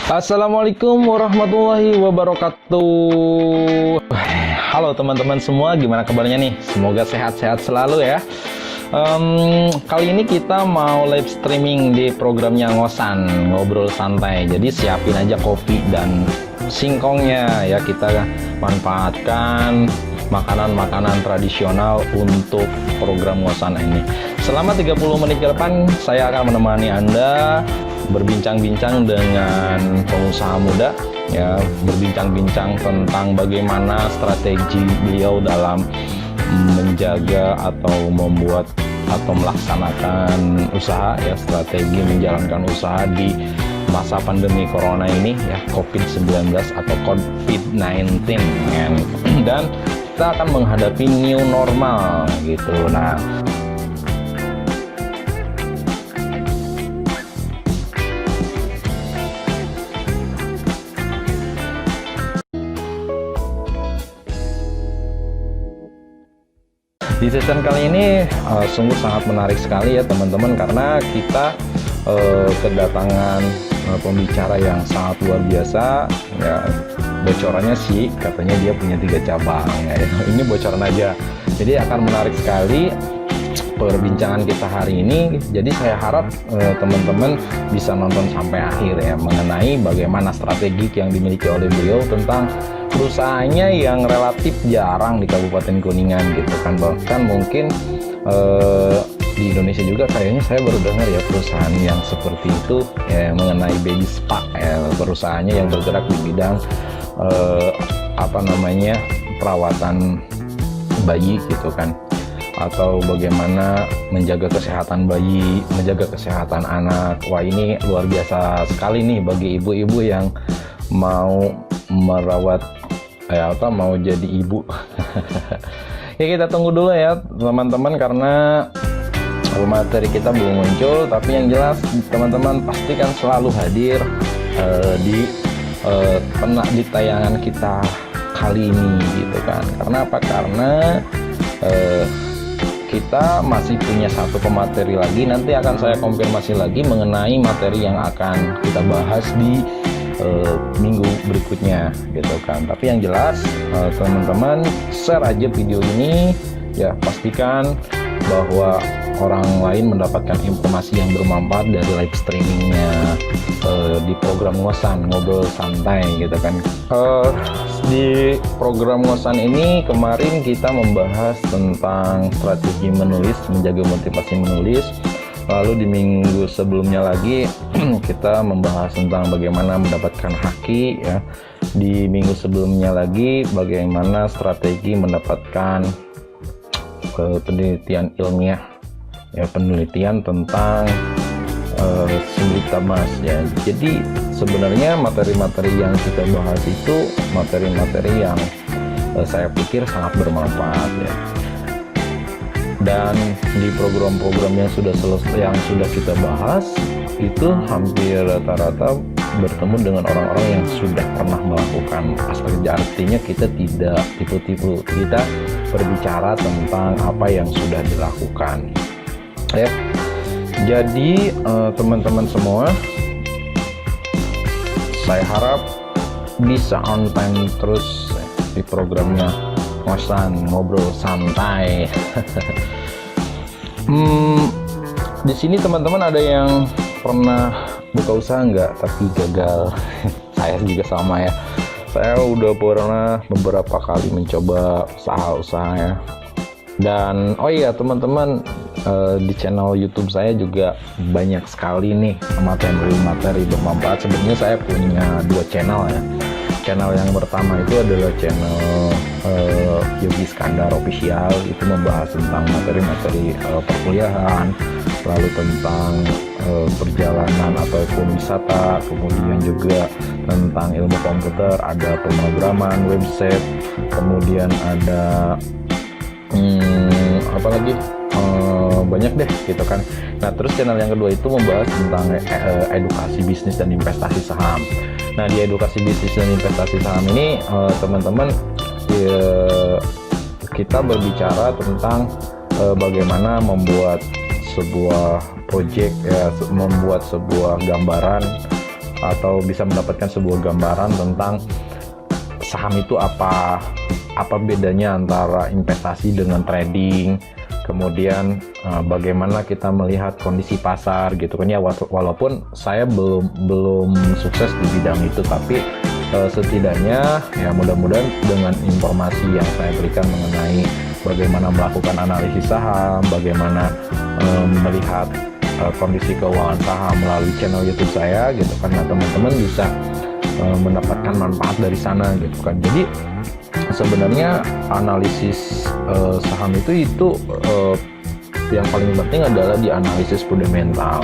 Assalamualaikum warahmatullahi wabarakatuh. Halo teman-teman semua, gimana kabarnya nih? Semoga sehat-sehat selalu ya. Kali ini kita mau live streaming di programnya Ngosan, ngobrol santai. Jadi siapin aja kopi dan singkongnya ya, kita manfaatkan makanan-makanan tradisional untuk program Ngosan ini. Selama 30 menit ke depan saya akan menemani Anda berbincang-bincang dengan pengusaha muda ya, berbincang-bincang tentang bagaimana strategi beliau dalam menjaga atau membuat atau melaksanakan usaha ya, strategi menjalankan usaha di masa pandemi corona ini ya, COVID-19 atau COVID-19 dan kita akan menghadapi new normal gitu. Nah, di session kali ini sungguh sangat menarik sekali ya teman-teman, karena kita kedatangan pembicara yang sangat luar biasa ya. Bocorannya sih katanya dia punya 3 cabang ya. Ini bocoran aja, jadi akan menarik sekali perbincangan kita hari ini. Jadi saya harap teman-teman bisa nonton sampai akhir ya, mengenai bagaimana strategi yang dimiliki oleh beliau tentang perusahaannya yang relatif jarang di Kabupaten Kuningan gitu kan. Bahkan mungkin di Indonesia juga kayaknya saya baru dengar ya perusahaan yang seperti itu ya, mengenai baby spa ya, perusahaannya yang bergerak di bidang perawatan bayi gitu kan, atau bagaimana menjaga kesehatan bayi, menjaga kesehatan anak. Wah, ini luar biasa sekali nih bagi ibu-ibu yang mau merawat mau jadi ibu. Ya, kita tunggu dulu ya teman-teman, karena materi kita belum muncul. Tapi yang jelas teman-teman pastikan selalu hadir di tayangan kita kali ini gitu kan. Karena apa? Karena kita masih punya satu pemateri lagi. Nanti akan saya konfirmasi lagi mengenai materi yang akan kita bahas di minggu berikutnya gitu kan. Tapi yang jelas teman-teman share aja video ini ya, pastikan bahwa orang lain mendapatkan informasi yang bermanfaat dari live streamingnya di program Ngosan, ngobrol santai gitu kan. Di program Ngosan ini kemarin kita membahas tentang strategi menulis, menjaga motivasi menulis. Lalu di minggu sebelumnya lagi kita membahas tentang bagaimana mendapatkan haki ya. Di minggu sebelumnya lagi bagaimana strategi mendapatkan penelitian ilmiah ya, penelitian tentang senjata emas ya. Jadi sebenarnya materi-materi yang kita bahas itu materi-materi yang saya pikir sangat bermanfaat ya. Dan di program-program yang sudah selesai, yang sudah kita bahas itu hampir rata-rata bertemu dengan orang-orang yang sudah pernah melakukan aspek. Artinya kita tidak tipu-tipu, kita berbicara tentang apa yang sudah dilakukan ya. Jadi teman-teman semua, saya harap bisa on time terus di programnya Ngosan, ngobrol santai. Di sini teman-teman ada yang pernah buka usaha nggak tapi gagal? Saya juga sama ya. Saya udah pernah beberapa kali mencoba usaha-usaha ya. Dan oh iya teman-teman, di channel YouTube saya juga banyak sekali nih materi bermanfaat. Sebenarnya saya punya 2 channel ya. Channel yang pertama itu adalah channel Yogi Iskandar Official, itu membahas tentang materi-materi perkuliahan, lalu tentang perjalanan ataupun wisata, kemudian juga tentang ilmu komputer, ada pemrograman website, kemudian ada banyak deh gitu kan. Nah, terus channel yang kedua itu membahas tentang edukasi bisnis dan investasi saham. Nah, di edukasi bisnis dan investasi saham ini teman-teman kita berbicara tentang bagaimana membuat sebuah project ya, membuat sebuah gambaran atau bisa mendapatkan sebuah gambaran tentang saham itu apa bedanya antara investasi dengan trading, kemudian bagaimana kita melihat kondisi pasar gitu kan ya. Walaupun saya belum sukses di bidang itu, tapi setidaknya ya mudah-mudahan dengan informasi yang saya berikan mengenai bagaimana melakukan analisis saham, bagaimana melihat kondisi keuangan saham melalui channel YouTube saya gitu kan, nah teman-teman bisa mendapatkan manfaat dari sana gitu kan. Jadi sebenarnya analisis saham itu yang paling penting adalah di analisis fundamental.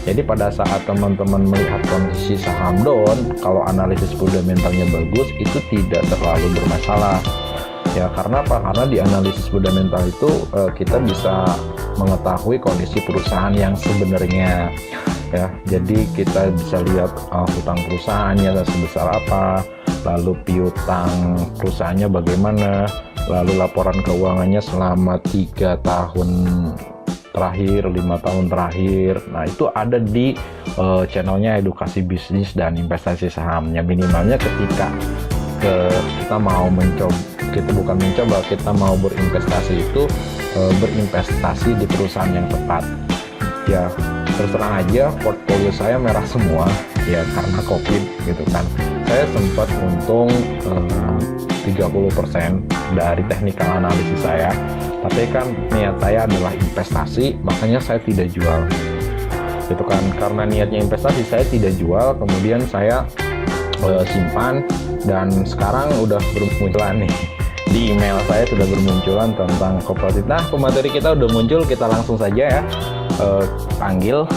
Jadi pada saat teman-teman melihat kondisi saham down, kalau analisis fundamentalnya bagus itu tidak terlalu bermasalah. Ya karena apa? Karena di analisis fundamental itu kita bisa mengetahui kondisi perusahaan yang sebenarnya. Ya, jadi kita bisa lihat hutang perusahaannya sebesar apa, lalu piutang perusahaannya bagaimana, lalu laporan keuangannya selama 3 tahun terakhir, 5 tahun terakhir. Nah itu ada di channelnya Edukasi Bisnis dan Investasi Sahamnya. Minimalnya ketika kita mau kita mau berinvestasi itu berinvestasi di perusahaan yang tepat. Ya terus terang aja portfolio saya merah semua ya karena COVID gitu kan. Saya sempat untung 30% dari technical analisis saya, tapi kan niat saya adalah investasi, makanya saya tidak jual gitu kan. Karena niatnya investasi, saya tidak jual, kemudian saya simpan, dan sekarang udah bermunculan nih di email saya, sudah bermunculan tentang kooperatif. Nah pemateri kita udah muncul, kita langsung saja ya panggil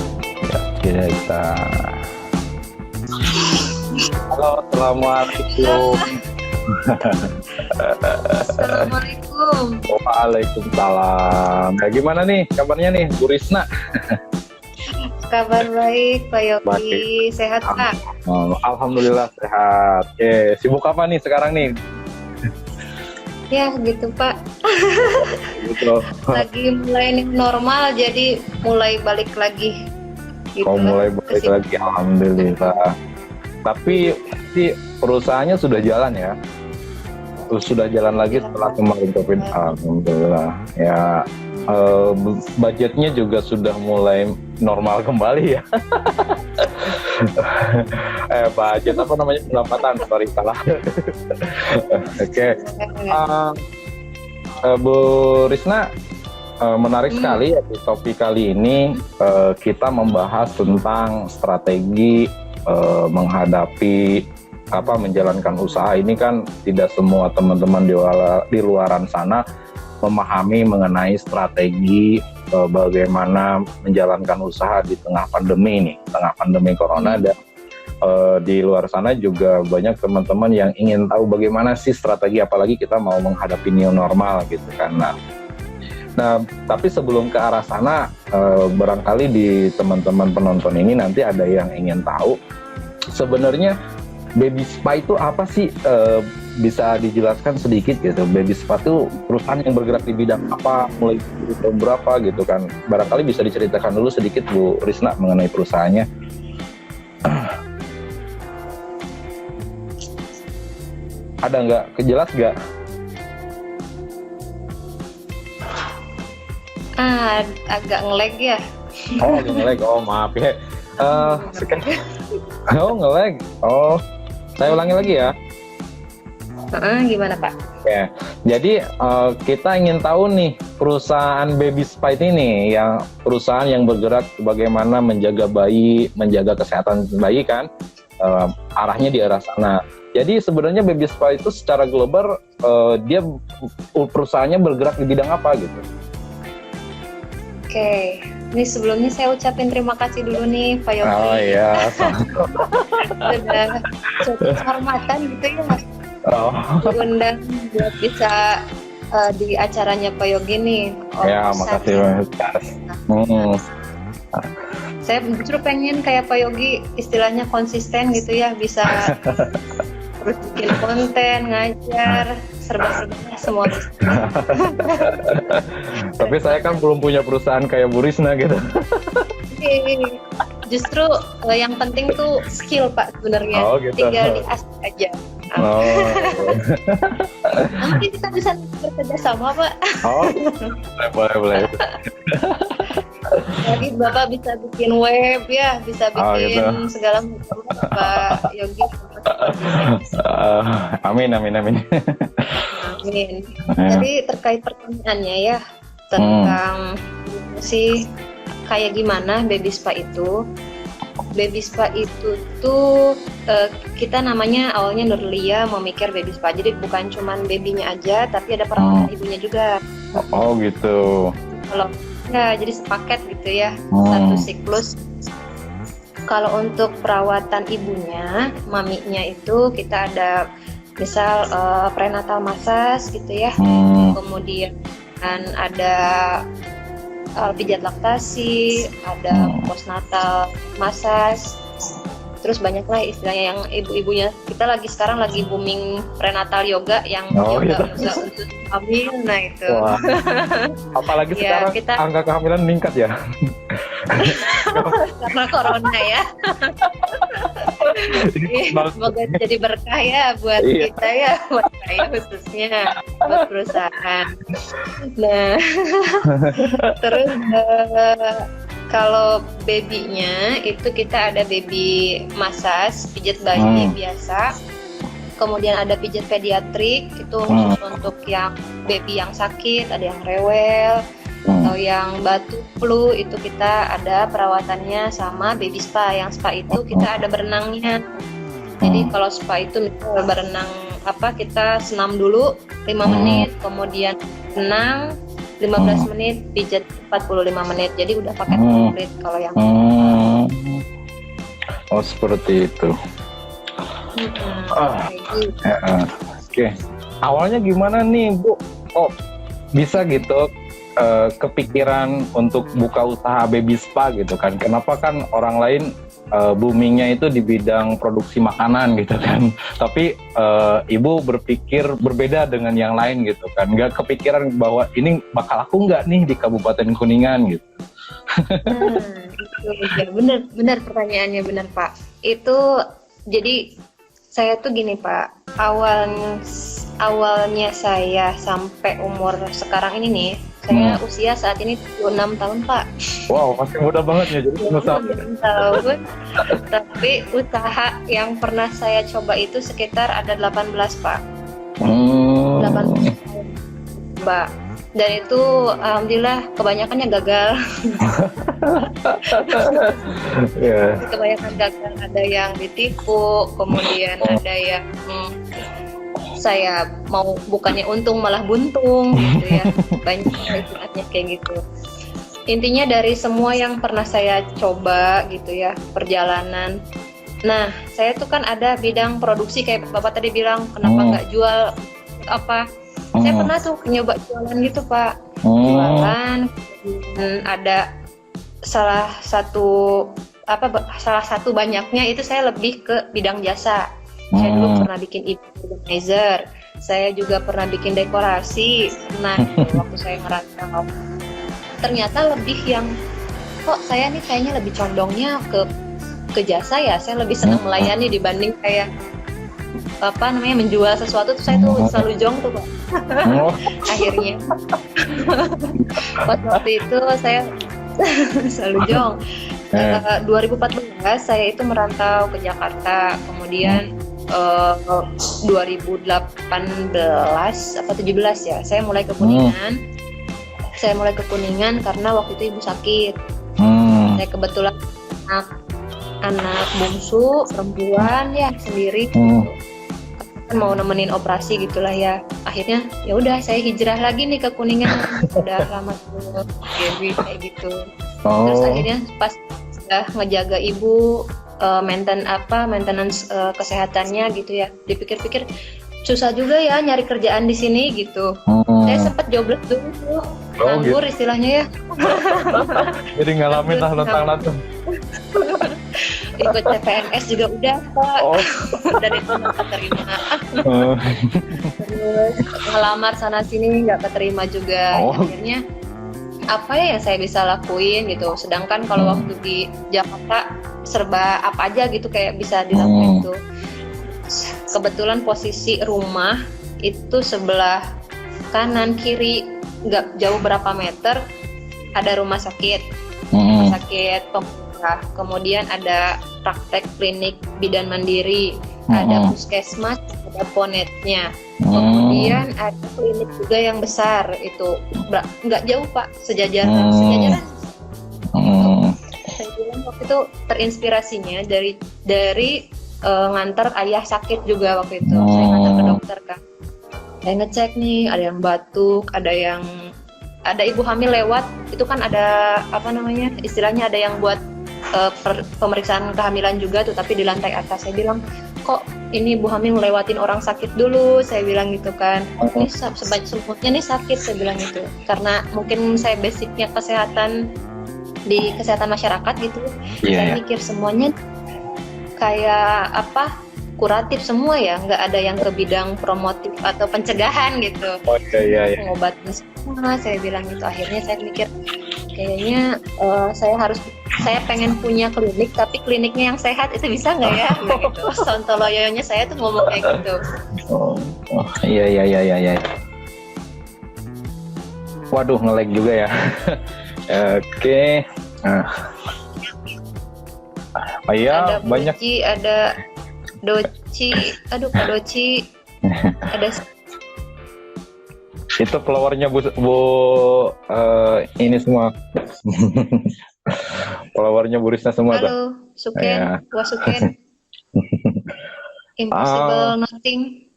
ya, kita. Halo, assalamualaikum. Assalamualaikum. Waalaikumsalam. Nah, gimana nih kabarnya nih Bu Risna? Kabar baik Pak Yogi, Baik. sehat Pak? Alhamdulillah sehat. Oke, sibuk apa nih sekarang nih? Ya gitu Pak. Betul. Lagi mulai new normal, jadi mulai balik lagi. Gitu Mulai balik lagi, alhamdulillah. Tapi perusahaannya sudah jalan ya? Sudah jalan lagi setelah kemarin COVID. Alhamdulillah. Ya, budgetnya juga sudah mulai normal kembali ya. Budget apa namanya, pendapatan, sorry salah. Oke. Bu Risna, menarik sekali ya di topik kali ini. Kita membahas tentang strategi menghadapi menjalankan usaha. Ini kan tidak semua teman-teman di luaran sana memahami mengenai strategi bagaimana menjalankan usaha di tengah pandemi ini, tengah pandemi corona. Dan di luar sana juga banyak teman-teman yang ingin tahu bagaimana sih strategi, apalagi kita mau menghadapi new normal gitu kan. Nah, tapi sebelum ke arah sana, barangkali di teman-teman penonton ini nanti ada yang ingin tahu sebenarnya Baby Spa itu apa sih? Bisa dijelaskan sedikit gitu. Baby Spa itu perusahaan yang bergerak di bidang apa, mulai tahun berapa gitu kan. Barangkali bisa diceritakan dulu sedikit Bu Risna mengenai perusahaannya. Ada nggak? Kejelas nggak? Agak nge-lag ya. Oh, nge-lag. Oh, maaf ya. Oh, nge-lag. Oh, saya ulangi lagi ya. Gimana Pak? Ya, jadi kita ingin tahu nih perusahaan Baby Spa ini, yang perusahaan yang bergerak bagaimana menjaga bayi, menjaga kesehatan bayi kan, arahnya di arah sana. Jadi sebenarnya Baby Spa itu secara global dia perusahaannya bergerak di bidang apa gitu? Oke, ini sebelumnya saya ucapin terima kasih dulu nih Pak Yogi. Oh iya, Sudah suatu kehormatan gitu ya. Diundang buat bisa di acaranya Pak Yogi nih. Ya, makasih banget. Saya justru pengen kayak Pak Yogi, istilahnya konsisten gitu ya, bisa terus bikin konten, ngajar, serba-serba semua bisa. Tapi saya kan belum punya perusahaan kayak Bu Risna gitu. Justru yang penting tuh skill Pak sebenarnya. Oh, gitu. Tinggal diasah aja. Oh. Nanti kita bisa bekerja sama Pak. Oh, boleh. Jadi Bapak bisa bikin web ya, bisa bikin gitu. segala macam Pak Yogi. Amin. Amin. Jadi terkait pertanyaannya ya tentang sih kayak gimana baby spa itu. Baby spa itu tuh kita namanya awalnya Nurlia mau mikir baby spa. Jadi bukan cuman babynya aja, tapi ada perawatan ibunya juga. Oh gitu. Kalau ya jadi sepaket gitu ya, satu siklus. Kalau untuk perawatan ibunya, maminya itu kita ada misal prenatal massage gitu ya. Kemudian ada pijat laktasi, ada postnatal massage, terus banyak lah istilahnya yang ibu-ibunya. Kita sekarang lagi booming prenatal yoga yang yoga untuk hamil, nah itu. Wah. Apalagi Ya, sekarang angka kehamilan meningkat ya. Karena corona ya. Semoga jadi berkah ya buat kita ya, buat saya khususnya, buat perusahaan. Nah, terus kalau babynya itu kita ada baby massage, pijat bayi biasa. Kemudian ada pijat pediatrik, itu khusus untuk yang baby yang sakit, ada yang rewel, atau yang batuk flu, itu kita ada perawatannya sama baby spa. Yang spa itu kita ada berenangnya. Jadi kalau spa itu misalnya berenang kita senam dulu 5 menit, kemudian renang 15 menit, pijat 45 menit. Jadi udah paket komplit kalau yang Oh seperti itu. Oke. Awalnya gimana nih Bu? Oh bisa gitu kepikiran untuk buka usaha baby spa gitu kan? Kenapa kan orang lain boomingnya itu di bidang produksi makanan gitu kan? Tapi Ibu berpikir berbeda dengan yang lain gitu kan? Nggak kepikiran bahwa ini bakal laku nggak nih di Kabupaten Kuningan gitu? Itu benar pertanyaannya, benar Pak. Itu jadi saya tuh gini Pak, awalnya saya sampai umur sekarang ini nih, saya usia saat ini 26 tahun Pak. Wow, masih muda banget ya, jadi pengusaha. 26 tahun, tapi usaha yang pernah saya coba itu sekitar ada 18 Pak. 18 tahun Mbak. Dan itu alhamdulillah kebanyakannya gagal. Kebanyakan gagal, ada yang ditipu, kemudian ada yang saya mau bukannya untung malah buntung gitu ya. Banyak istilahnya kayak gitu. Intinya dari semua yang pernah saya coba gitu ya, perjalanan. Nah, saya tuh kan ada bidang produksi kayak Bapak tadi bilang, kenapa nggak jual apa? Saya pernah tuh nyoba jualan gitu Pak, jualan. Ada salah satu banyaknya itu saya lebih ke bidang jasa. Saya dulu pernah bikin event organizer, saya juga pernah bikin dekorasi. Nah, waktu saya ngerantau, ternyata lebih yang kok saya nih kayaknya lebih condongnya ke jasa ya. Saya lebih senang melayani dibanding kayak menjual sesuatu tuh. Saya tuh selalu jong tuh Pak. Akhirnya pas waktu itu saya selalu jong. 2014 saya itu merantau ke Jakarta, kemudian 2018 apa 17 ya saya mulai ke Kuningan. Saya mulai ke Kuningan karena waktu itu ibu sakit. Saya kebetulan anak bungsu perempuan ya sendiri. Mau nemenin operasi gitulah ya. Akhirnya ya udah saya hijrah lagi nih ke Kuningan. Udah lama tuh kayak gitu. Terus akhirnya pas udah ngejaga ibu, maintenance kesehatannya gitu ya. Dipikir-pikir susah juga ya nyari kerjaan di sini gitu. Saya sempat jobless dulu tuh, nganggur gitu. Istilahnya ya. Jadi ngalamin lah lontang-lantung. Ikut CPNS juga udah Pak. Dan itu nggak keterima. Terus ngelamar sana sini nggak keterima juga. Akhirnya apa ya yang saya bisa lakuin gitu. Sedangkan kalau waktu di Jakarta serba apa aja gitu kayak bisa dilakuin tuh. Kebetulan posisi rumah itu sebelah kanan kiri nggak jauh berapa meter ada rumah sakit pemerintah, kemudian ada praktek klinik bidan mandiri, ada puskesmas, ada ponetnya, kemudian ada klinik juga yang besar itu nggak jauh Pak, sejajaran. Saya bilang waktu itu terinspirasinya dari nganter ayah sakit juga waktu itu. Saya nganter ke dokter kan, saya ngecek nih ada yang batuk, ada ibu hamil lewat, itu kan ada apa namanya istilahnya, ada yang buat pemeriksaan kehamilan juga tuh, tapi di lantai atas. Saya bilang, kok ini ibu hamil ngelewatin orang sakit dulu, saya bilang gitu kan. Ini semuanya nih sakit, saya bilang gitu, karena mungkin saya basicnya kesehatan masyarakat gitu. Saya mikir semuanya kayak apa, kuratif semua ya, nggak ada yang ke bidang promotif atau pencegahan gitu. Pengobatan semua, saya bilang gitu. Akhirnya saya mikir kayaknya saya pengen punya klinik, tapi kliniknya yang sehat, itu bisa nggak ya? Gitu. Sontoloyonya saya tuh ngomong kayak gitu. Iya. Waduh, nge-lag juga ya. Oke. Ada banyak. Buci, ada Doci, Pak Doci, ada itu followernya Bu ini semua. Followernya Bu Risna semua. Halo, Suken, Wah Suken. Impossible nothing.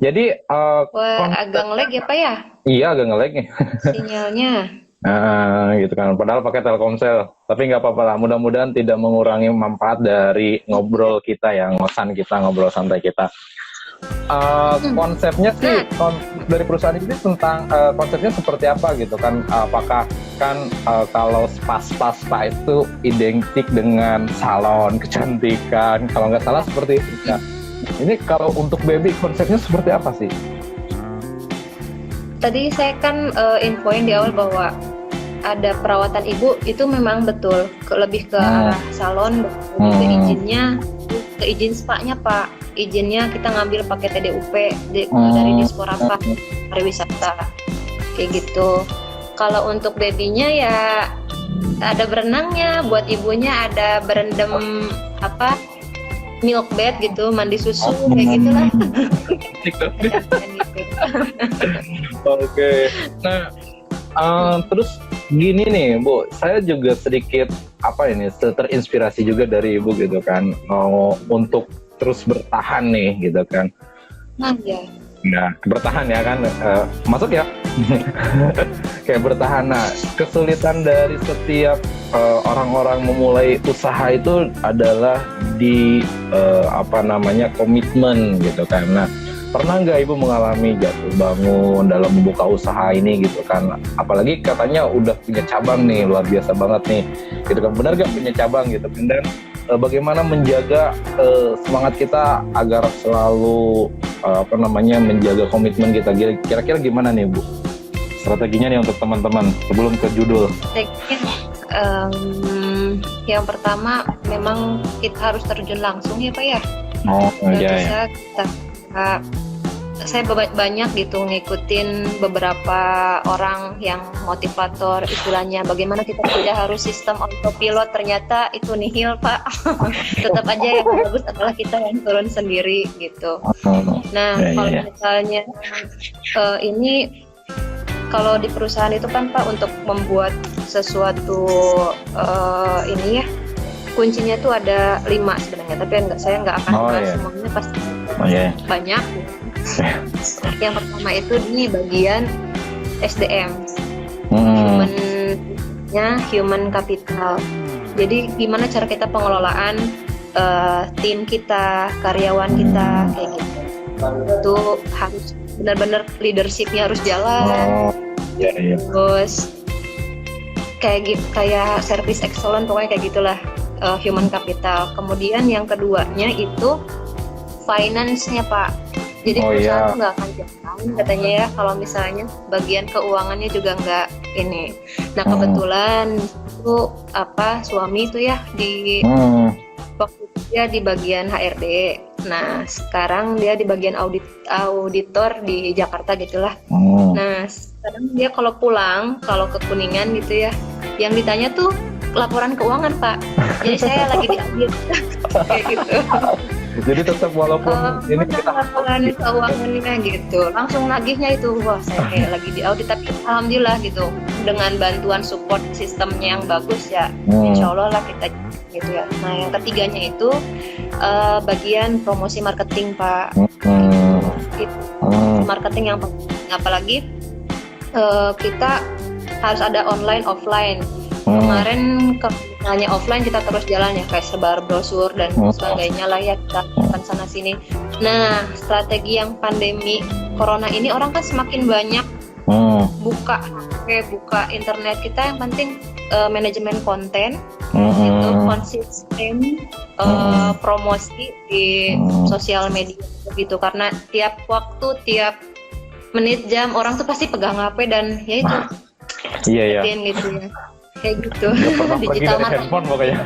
Jadi agak nge-lag ya Pak ya? Iya, agak nge-lag nih Sinyalnya. Gitu kan, padahal pakai Telkomsel, tapi nggak apa-apa lah, mudah-mudahan tidak mengurangi manfaat dari ngobrol kita yang ngosan kita, ngobrol santai kita. Konsepnya sih dari perusahaan ini tentang konsepnya seperti apa gitu kan? Apakah kan kalau spa itu identik dengan salon kecantikan, kalau nggak salah seperti itu ya. Ini kalau untuk baby konsepnya seperti apa sih? Tadi saya kan infoin di awal bahwa ada perawatan ibu, itu memang betul lebih ke arah salon, lebih ke izin spa-nya Pak. Izinnya kita ngambil pakai TDUP dari Disporapa pariwisata kayak gitu. Kalau untuk babynya ya ada berenangnya, buat ibunya ada berendam milk bed gitu, mandi susu kayak gitulah. Oke. Nah, terus gini nih Bu, saya juga sedikit terinspirasi juga dari Ibu gitu kan, untuk terus bertahan nih gitu kan. Nah, bertahan ya kan, masuk ya. Kayak bertahan. Nah, kesulitan dari setiap orang-orang memulai usaha itu adalah di komitmen gitu kan. Nah, pernah nggak Ibu mengalami jatuh bangun dalam membuka usaha ini gitu kan? Apalagi katanya udah punya cabang nih, luar biasa banget nih gitu kan. Benar nggak punya cabang gitu kan? Dan bagaimana menjaga semangat kita agar selalu menjaga komitmen kita? Kira-kira gimana nih Bu strateginya nih untuk teman-teman sebelum ke judul? Yang pertama memang kita harus terjun langsung ya Pak ya. Iya. Saya banyak gitu ngikutin beberapa orang yang motivator, istilahnya bagaimana kita tidak harus sistem autopilot, ternyata itu nihil Pak. Tetap aja yang bagus adalah kita yang turun sendiri gitu. Nah kalau misalnya ini kalau di perusahaan itu kan Pak, untuk membuat sesuatu ini ya, kuncinya tuh ada 5 sebenarnya, tapi saya nggak akan bahas semuanya, pasti banyak. Yang pertama itu di bagian SDM, human capital. Jadi gimana cara kita pengelolaan tim kita, karyawan kita kayak gitu. Itu harus benar-benar leadershipnya harus jalan. Terus kayak service excellent, pokoknya kayak gitulah, human capital. Kemudian yang keduanya itu finance-nya Pak. Jadi Oh perusahaan iya. tuh nggak akan jalan katanya ya kalau misalnya bagian keuangannya juga nggak ini. Nah kebetulan itu suami itu ya di Hmm. waktu itu dia di bagian HRD. Nah sekarang dia di bagian auditor di Jakarta gitulah. Hmm. Nah sekarang dia kalau pulang kalau ke Kuningan gitu ya, yang ditanya tuh laporan keuangan Pak. Jadi saya lagi diambil kayak gitu. Jadi tetap walaupun ini kita laporan keuangannya gitu, langsung nagihnya itu, wah saya kayak lagi di audit, tapi alhamdulillah gitu dengan bantuan support sistemnya yang bagus ya, insya Allah lah kita gitu ya. Nah yang ketiganya itu bagian promosi marketing Pak. Itu marketing yang penting, apalagi kita harus ada online offline. Kemarin kalau misalnya offline kita terus jalan ya kayak sebar brosur dan sebagainya lah ya, kita lakukan sana sini. Nah strategi yang pandemi corona ini orang kan semakin banyak buka internet, kita yang penting manajemen konten itu konsisten promosi di sosial media gitu, karena tiap waktu tiap menit jam orang tuh pasti pegang HP dan ya itu iya gitu ya. Kayak gitu. Digital marketing handphone pokoknya.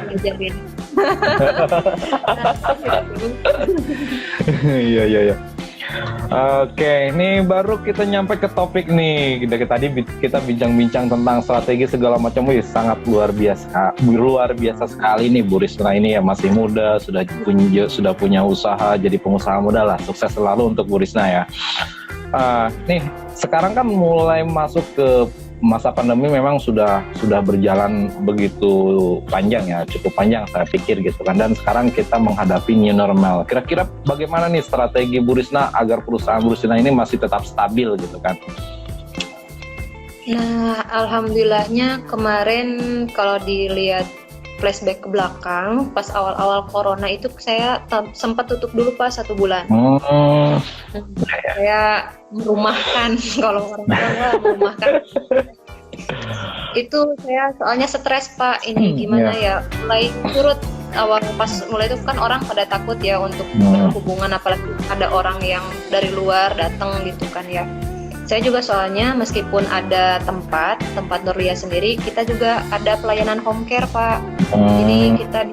Iya. Oke, ini baru kita nyampe ke topik nih. Tadi kita bincang-bincang tentang strategi segala macam. Wih, sangat luar biasa sekali nih Bu Risna ini ya, masih muda, sudah punya usaha, jadi pengusaha muda lah. Sukses selalu untuk Bu Risna ya. Nih, sekarang kan mulai masuk ke masa pandemi, memang sudah berjalan begitu panjang ya, cukup panjang saya pikir gitu kan, dan sekarang kita menghadapi new normal. Kira-kira bagaimana nih strategi Bu Risna agar perusahaan Bu Risna ini masih tetap stabil gitu kan? Nah alhamdulillahnya kemarin kalau dilihat flashback ke belakang, pas awal-awal corona itu saya sempat tutup dulu Pak 1 bulan. Saya merumahkan, kalau orang tua merumahkan. Itu saya soalnya stres Pak, ini gimana ya, mulai turut awal pas mulai itu kan orang pada takut ya untuk berhubungan, apalagi ada orang yang dari luar datang gitu kan ya. Saya juga soalnya meskipun ada tempat Nurlia sendiri, kita juga ada pelayanan home care Pak. Jadi kita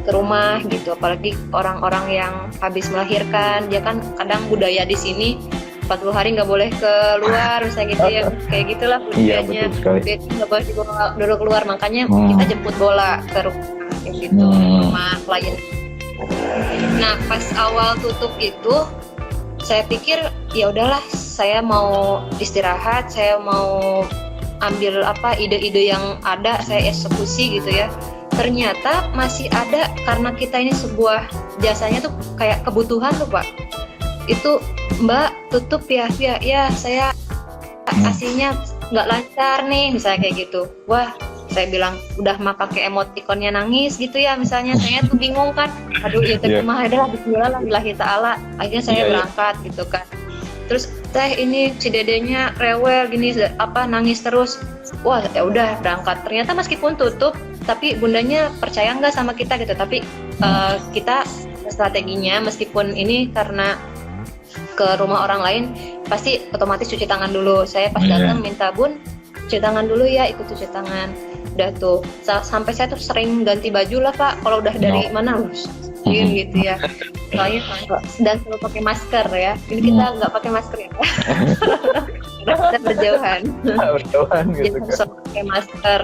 ke rumah gitu, apalagi orang-orang yang habis melahirkan, dia kan kadang budaya di sini 40 hari nggak boleh keluar misalnya gitu ya, kayak gitulah budayanya. Jadi nggak boleh dibawa dulu keluar, makanya kita jemput bola ke rumah kayak gitu, rumah klien. Nah pas awal tutup itu saya pikir ya udahlah, saya mau istirahat, saya mau ambil ide-ide yang ada, saya eksekusi gitu ya. Ternyata masih ada, karena kita ini sebuah jasanya tuh kayak kebutuhan tuh Pak. Itu Mbak tutup ya saya aslinya nggak lancar nih misalnya kayak gitu. Wah saya bilang udah mah pakai emotikonnya nangis gitu ya misalnya, saya tuh bingung kan, aduh ya mah adalah bismillahirrahmanirrahim ta'ala, akhirnya saya berangkat gitu kan. Terus ini si dedenya rewel gini nangis terus, wah ya udah berangkat. Ternyata meskipun tutup tapi bundanya percaya nggak sama kita gitu, tapi kita strateginya meskipun ini karena ke rumah orang lain pasti otomatis cuci tangan dulu. Saya pas datang minta bun cuci tangan dulu ya, ikut cuci tangan. Udah tuh sampai saya tuh sering ganti baju lah Pak, kalau udah dari mana gitu ya, soalnya dan selalu pakai masker ya. Ini kita nggak pakai masker ya kita berjauhan gitu, jadi harus pakai masker,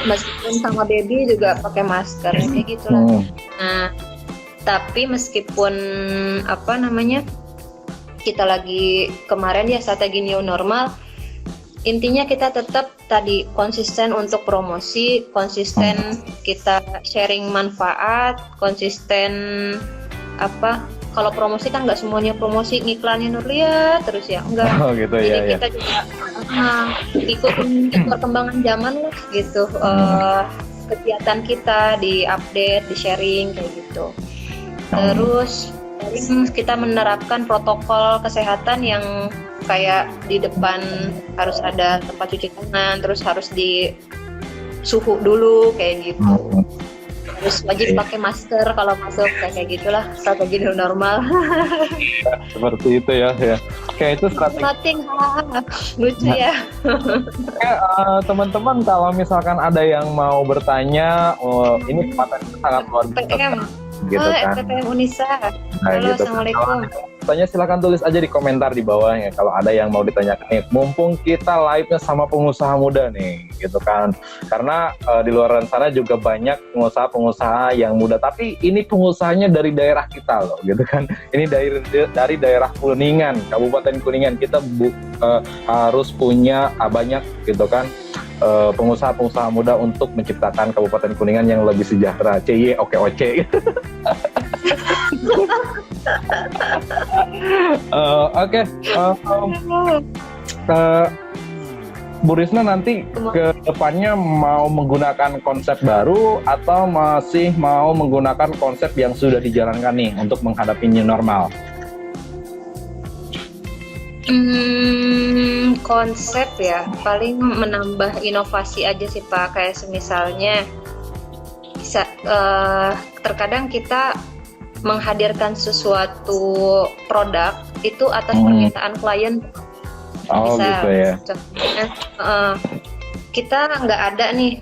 meskipun sama baby juga pakai masker kayak gitulah. Nah tapi meskipun kita lagi kemarin ya strategi new normal, intinya kita tetap tadi konsisten untuk promosi, konsisten kita sharing manfaat, konsisten kalau promosi kan nggak semuanya promosi ngiklanin Nurlia terus ya, enggak. Gitu. Jadi kita juga ikutin perkembangan zaman lah gitu, kegiatan kita di update, di sharing kayak gitu. Terus kita menerapkan protokol kesehatan yang kayak di depan harus ada tempat cuci tangan, terus harus di suhu dulu kayak gitu. Harus wajib pakai masker kalau masuk, kayak gitulah strategi new normal. Seperti itu ya. Oke, itu strategi. Nothing, lucu ya. Oke, teman-teman kalau misalkan ada yang mau bertanya, ini kesempatan itu sangat luar biasa. PTM. Gitu kan. PTM Unisa. Halo, gitu. Assalamualaikum. Tanya silakan tulis aja di komentar di bawah ya kalau ada yang mau ditanyakan nih. Mumpung kita live-nya sama pengusaha muda nih, gitu kan. Karena di luar sana juga banyak pengusaha-pengusaha yang muda, tapi ini pengusahanya dari daerah kita loh, gitu kan. Ini dari daerah Kuningan, Kabupaten Kuningan. Kita harus punya banyak gitu kan. Pengusaha-pengusaha muda untuk menciptakan Kabupaten Kuningan yang lebih sejahtera. CY oke oke. Oke. Bu Risna nanti ke depannya mau menggunakan konsep baru atau masih mau menggunakan konsep yang sudah dijalankan nih untuk menghadapi new normal? Konsep ya, paling menambah inovasi aja sih Pak. Kayak misalnya bisa terkadang kita menghadirkan sesuatu produk itu atas permintaan klien. Oh Misal, gitu ya. Contohnya, kita nggak ada nih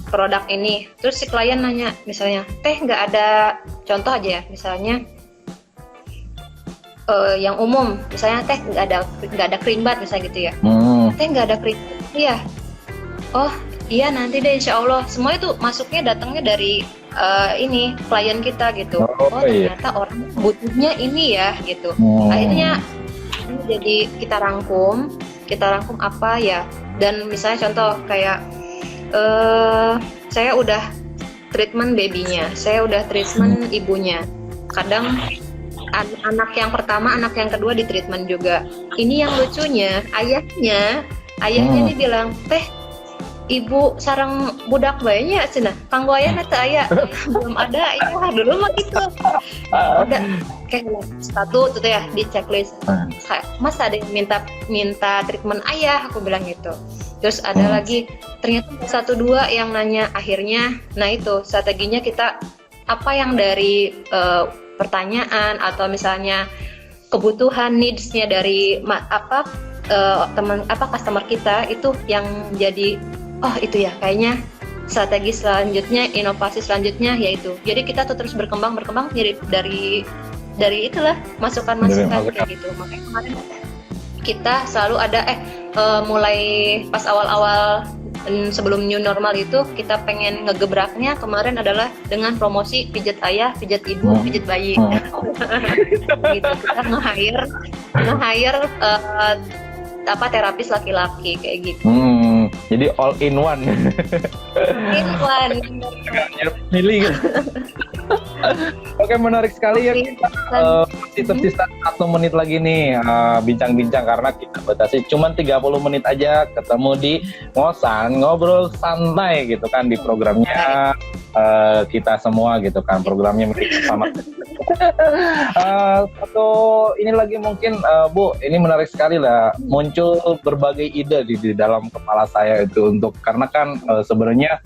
produk ini, terus si klien nanya misalnya, nggak ada, contoh aja ya, misalnya yang umum, misalnya nggak ada cream bath misalnya gitu ya. Nggak ada cream bath, iya. Oh iya nanti deh insya Allah. Semua itu masuknya datangnya dari ini klien kita gitu. Ternyata orang butuhnya ini ya gitu. Akhirnya ini jadi kita rangkum apa ya. Dan misalnya contoh kayak saya udah treatment babynya, saya udah treatment ibunya. Kadang anak yang pertama, anak yang kedua di treatment juga. Ini yang lucunya, ayahnya ini bilang, ibu sarang budak bayinya cenah. Kanggo ayahna teu aya. Belum ada, ya dulu mah gitu. Udah kayak satu tuh ya di checklist. Mas ada yang minta treatment ayah, aku bilang gitu. Terus ada lagi ternyata 1-2 yang nanya akhirnya. Nah itu strateginya kita apa yang dari pertanyaan atau misalnya kebutuhan needs-nya dari customer kita itu yang jadi itu ya kayaknya strategi selanjutnya, inovasi selanjutnya yaitu. Jadi kita tuh terus berkembang dari itulah masukan-masukan kayak gitu. Makanya kemarin kita selalu ada mulai pas awal-awal sebelum new normal itu kita pengen ngegebraknya kemarin adalah dengan promosi pijat ayah, pijat ibu, pijat bayi. Gitu kita nge-hire terapis laki-laki kayak gitu. Jadi all in one. Milih. Oke, menarik sekali ya. Kita masih tersisa 1 menit lagi nih bincang-bincang karena kita batasi cuma 30 menit aja ketemu di Ngosan, ngobrol santai gitu kan di programnya kita semua gitu kan, programnya sama. Satu ini lagi mungkin Bu, ini menarik sekali lah, muncul berbagai ide di dalam kepala saya itu untuk karena kan sebenarnya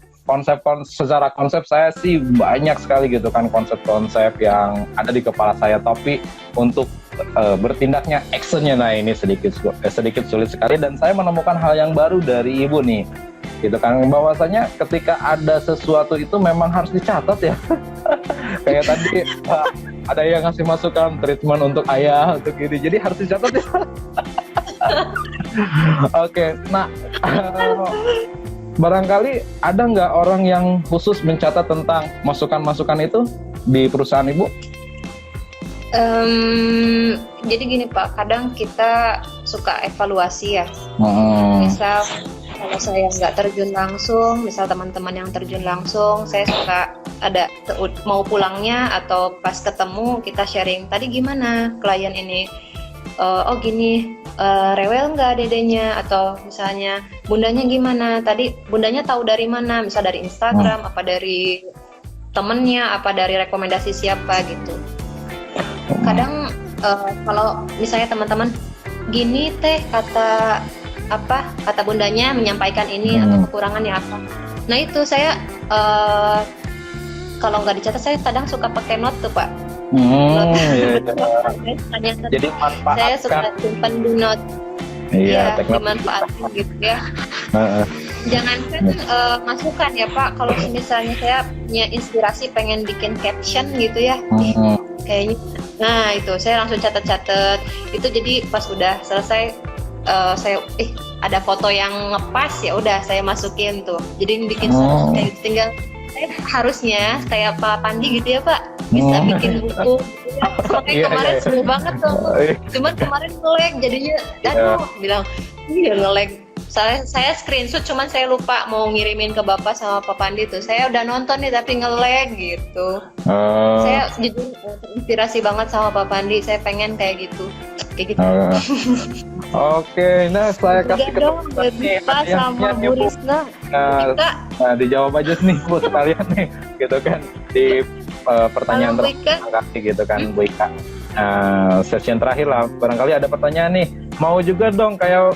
secara konsep saya sih banyak sekali gitu kan konsep-konsep yang ada di kepala saya, tapi untuk bertindaknya, actionnya nah ini sedikit sulit sekali. Dan saya menemukan hal yang baru dari Ibu nih gitu kan, bahwasanya ketika ada sesuatu itu memang harus dicatat ya. Kayak tadi ada yang ngasih masukan treatment untuk ayah untuk ini, jadi harus dicatat ya. Oke, nah barangkali ada nggak orang yang khusus mencatat tentang masukan-masukan itu di perusahaan Ibu? Jadi gini Pak, kadang kita suka evaluasi ya. Misal kalau saya nggak terjun langsung, misal teman-teman yang terjun langsung, saya suka ada mau pulangnya atau pas ketemu kita sharing, tadi gimana klien ini, gini, rewel nggak dedenya, atau misalnya bundanya gimana, tadi bundanya tahu dari mana, misal dari Instagram, apa dari temennya, apa dari rekomendasi siapa gitu. Kadang kalau misalnya teman-teman gini kata bundanya menyampaikan ini atau kekurangannya apa, nah itu saya kalau nggak dicatat saya kadang suka pakai note tuh Pak. Hmm, Note. iya. Jadi Jadi saya suka manfaatkan. simpan di note. Iya, Iya, teknologi. dimanfaatin gitu ya. Heeh. Jangankan masukan ya Pak, kalau misalnya saya punya inspirasi pengen bikin caption gitu ya, Hmm. kayaknya, nah itu saya langsung catat-catat. Itu jadi pas udah selesai saya ada foto yang ngepas ya udah saya masukin tuh. Jadi bikin status kayak gitu. Tinggal saya harusnya kayak Pak Pandi gitu ya Pak, bisa bikin buku. Makanya Iya, kemarin iya. seru banget tuh. Cuman kemarin nge-lag jadinya, aduh, bilang iya nge-lag. Saya screenshot, cuman saya lupa mau ngirimin ke Bapak sama Pak Pandi tuh. Saya udah nonton nih tapi nge-lag gitu. Saya jujur terinspirasi banget sama Pak Pandi. Saya pengen kayak gitu. Kayak gitu. Oke, nah saya kasih dong, kesempatan nih Pak sama hadiahnya nih, Bu Bu. Risna. Nah, Ika, nah, dijawab aja nih Bu sekalian nih, gitu kan di pertanyaan Halo, Bu Ika. terakhir gitu kan Bu Ika. Session terakhir lah, barangkali ada pertanyaan nih. Mau juga dong kayak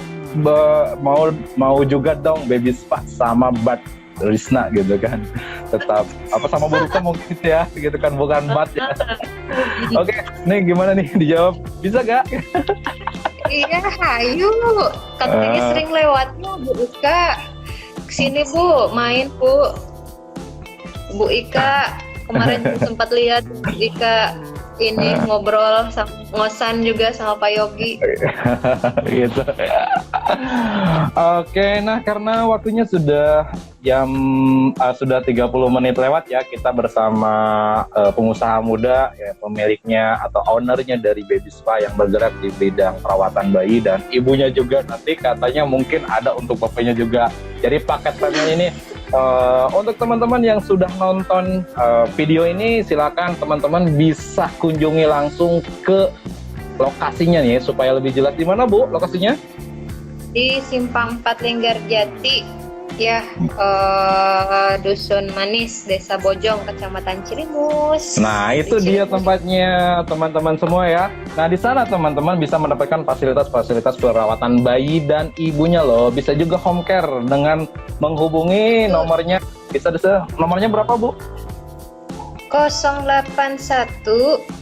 mau juga dong Baby Spa sama Bat Risna gitu kan. Tetap apa sama Bu Risna mungkin ya, gitu kan bukan Bat ya. Oke, nih gimana nih dijawab? Bisa gak? Iya, ayo. Katanya sering lewatnya Bu Ika. Kesini Bu, main Bu. Bu Ika kemarin sempat lihat Bu Ika ini ngobrol sama ngosan juga sama Pak Yogi. Gitu. Oke, nah karena waktunya sudah sudah 30 menit lewat ya, kita bersama pengusaha muda ya, pemiliknya atau ownernya dari Baby Spa yang bergerak di bidang perawatan bayi, dan ibunya juga nanti katanya mungkin ada untuk bapaknya juga. Jadi paket plannya ini untuk teman-teman yang sudah nonton video ini, silakan teman-teman bisa kunjungi langsung ke lokasinya nih supaya lebih jelas. Di mana Bu lokasinya? Di Simpang 4 Linggarjati ya, Dusun Manis, Desa Bojong, Kecamatan Cirimus. Nah, itu dia tempatnya teman-teman semua ya. Nah, di sana teman-teman bisa mendapatkan fasilitas-fasilitas perawatan bayi dan ibunya loh. Bisa juga home care dengan menghubungi nomornya. Nomornya berapa, Bu? 081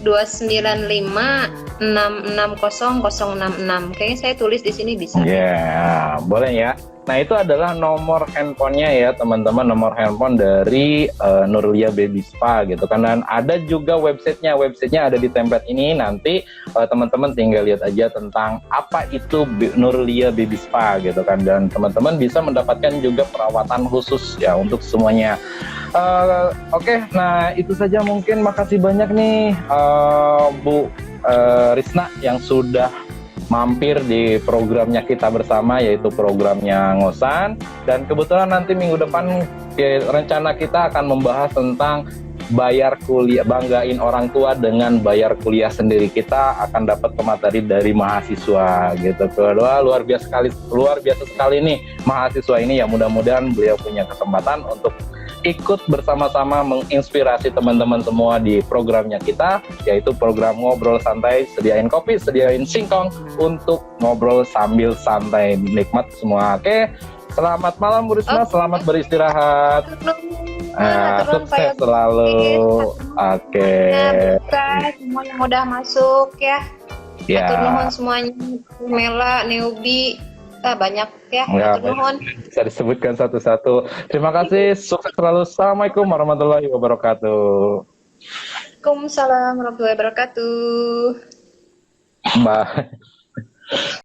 295 660 066. Kayaknya saya tulis di sini bisa. Ya, boleh ya. Nah, itu adalah nomor handphonenya ya teman-teman, nomor handphone dari Nurlia Baby Spa gitu kan. Dan ada juga websitenya ada di template ini. Nanti teman-teman tinggal lihat aja tentang apa itu Nurlia Baby Spa gitu kan. Dan teman-teman bisa mendapatkan juga perawatan khusus ya untuk semuanya. Oke, nah itu saja mungkin. Makasih banyak nih Bu Risna yang sudah mampir di programnya kita bersama, yaitu programnya Ngosan. Dan kebetulan nanti minggu depan rencana kita akan membahas tentang bayar kuliah, banggain orang tua dengan bayar kuliah sendiri. Kita akan dapat pemateri dari mahasiswa gitu. Kedua, luar biasa sekali nih mahasiswa ini ya. Mudah-mudahan beliau punya kesempatan untuk ikut bersama-sama menginspirasi teman-teman semua di programnya kita, yaitu program Ngobrol Santai. Sediain kopi, sediain singkong untuk ngobrol sambil santai, nikmat semua. Oke, selamat malam Bu Risma, selamat beristirahat. Sukses selalu. Oke. Buka semua yang udah masuk ya. Ya. Atur nuhun semuanya, Mela, Neubi, banyak ya. Atur nuhun. Bisa disebutkan satu-satu. Terima kasih, sukses selalu. Assalamualaikum warahmatullahi wabarakatuh. Waalaikumsalam warahmatullahi wabarakatuh. Bye.